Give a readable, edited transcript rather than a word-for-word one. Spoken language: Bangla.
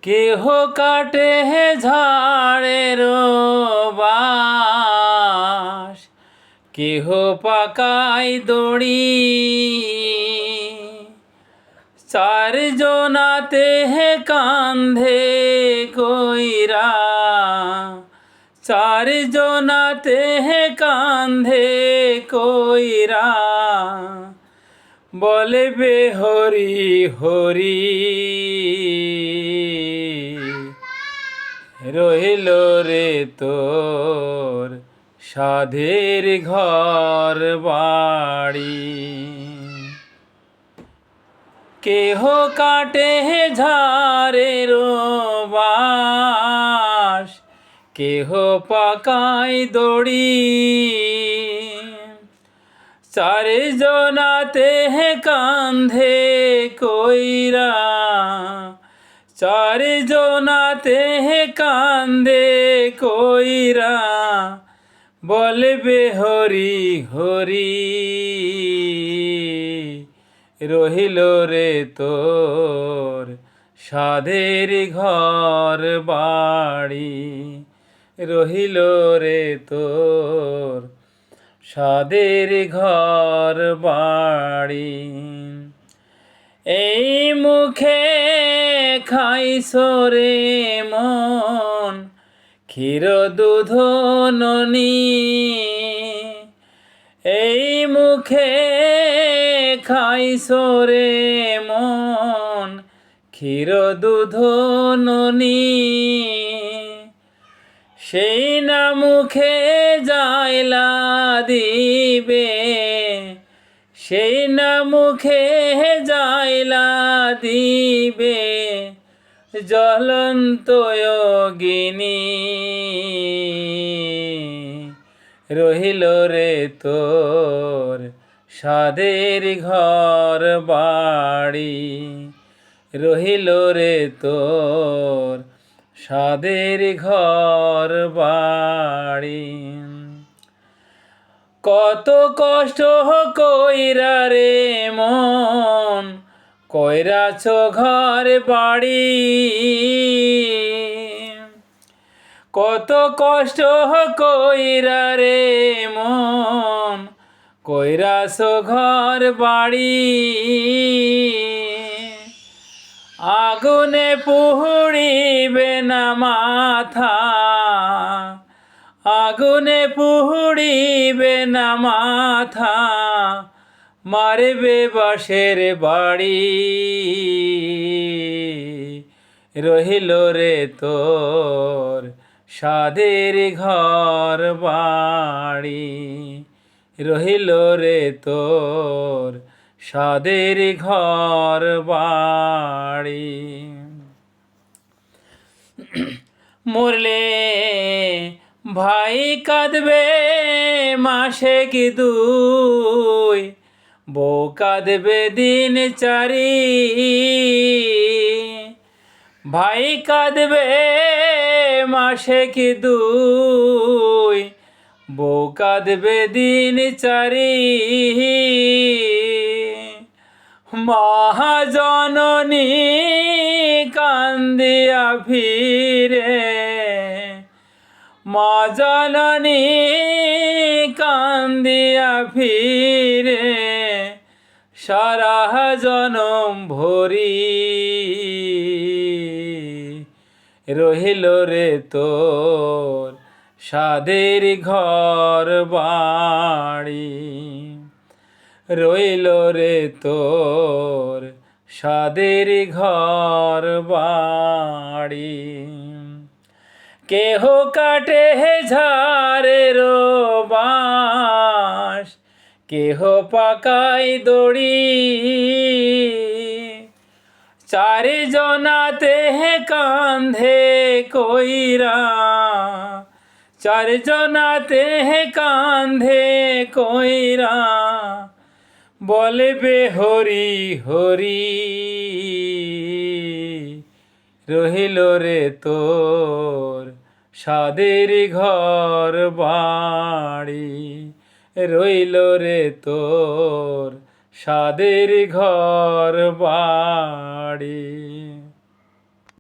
কেহ কাটে ঝাড়ের বাঁশ, কেহ পাকাই দড়ি। চারজনাতে কান্ধে কইরা, চারজনাতে কান্ধে কইরা বলবে হরি হরি। রহিল রে তোর সাধের ঘর বাড়ি। কেহ কাটে ঝাড়ের বাঁশ, কেহ পাকাই দড়ি। চারজনাতে কান্ধে কইরা, চারজনাতে কান্ধে কইরা বলবে হরি হরি। রহিল রে তোর সাধের ঘর বাড়ি। রহিল রে তোর সাধের ঘর বাড়ি। এই মুখে খাইছ রে মন ক্ষীর দুধ ননি। এই মুখে খাইছ রে মন ক্ষীর দুধ ননি। সেই না মুখে যাইলা দিবে, সেই না মুখে যাইলা দিবে জ্বলন্ত অগ্নি। রহিল রে তোর সাধের ঘর বাড়ি। রহিল রে তোর সাধের ঘর বাড়ি। কত কষ্ট কইরা রে মন কইরাছ ঘর বাড়ি। কত কষ্ট কইরা রে মন কইরাছ ঘর বাড়ি। আগুনে পুড়িবে না মাথা, আগুনে পুড়িবে না মাথা মারবে বাঁশের বাড়ি। রহিল রে তোর সাধের ঘর বাড়ি। রহিল রে তোর সাধের ঘর বাড়ি। মরলে ভাই কাঁদবে মাসে কি দুই, বউ কাঁদবে দিন চারি। ভাই কাঁদবে মাসে কি দুই, বউ কাঁদবে দিন চারি। মহাজননী কান্দিয়া ফিরে, মা জননী কান্দিয়া ফিরে সারা জনম ভরি। রহিল রে তোর সাধের ঘর বাড়ি। রইল রে তোর সাধের ঘর বাড়ি। কেহ কাটে ঝাড়ের বাঁশ, কেহ পাকাই দড়ি। চারজনাতে কান্ধে কইরা, চারজনাতে কান্ধে কইরা বলবে হরি হরি। রহিল রে তোর সাধের ঘর বাড়ি। রইল রে তোর সাধের ঘর বাড়ি।